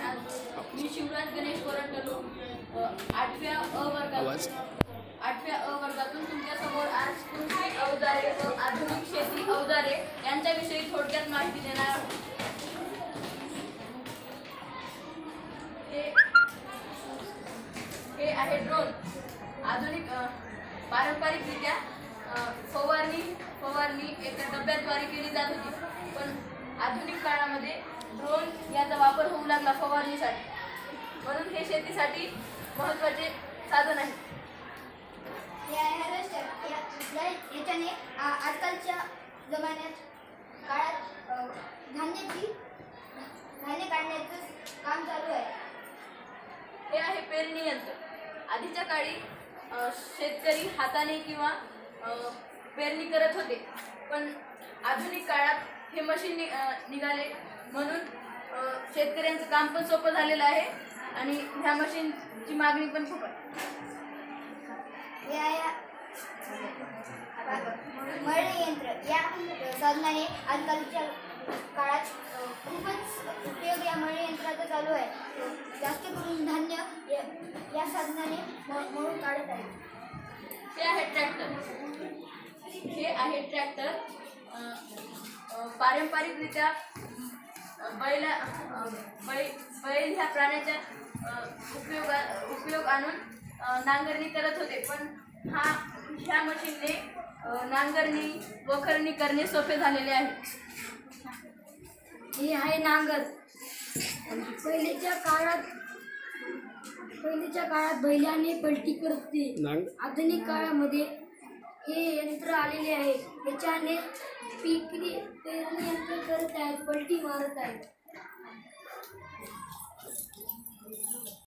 मी शिवराज गणेश कोरंटलो 8व्या अ वर्गातून तुमच्यासमोर आज कृषी अवजारे व आधुनिक शेती अवजारे यांच्याविषयी थोडक्यात माहिती देणार आहोत. हे आहे ड्रोन. आधुनिक पारंपरिकरित्या फवारणी एका डब्याद्वारे केली जात होती, पण आधुनिक काळामध्ये ड्रोन याचा वापर होऊ लागला फवारणीसाठी. म्हणून हे शेतीसाठी महत्त्वाचे साधन आहे. याच्याने आजकालच्या जमान्यात काळात धान्य काढण्याचं काम चालू आहे. हे आहे पेरणी यंत्र. आधीच्या काळी शेतकरी हाताने किंवा पेरणी करत होते, पण आधुनिक काळात हे मशीन निघाले, म्हणून शेतकऱ्यांचं काम पण सोपं झालेलं आहे आणि ह्या मशीनची मागणी पण खूप आहे. मळणी यंत्र या साधनाने आजकालच्या काळात खूपच उपयोग या मळणी यंत्राचा चालू आहे. जास्त करून धान्य या साधनाने मळून काढत आहे. हे आहे ट्रॅक्टर. पारंपरिकरित्या बैल ह्या प्राण्याचा उपयोग आणून नांगरणी करत होते, पण ह्या मशीनने नांगरणी वखरणी करणे सोपे झालेले आहे. हे आहे नांगर. पहिलेच्या काळात बैलाने पलटी करते. आधुनिक काळामध्ये हे यंत्र आलेले आहे. याच्याने पेरणी यंत्र करत आहेत, पलटी मारत आहेत.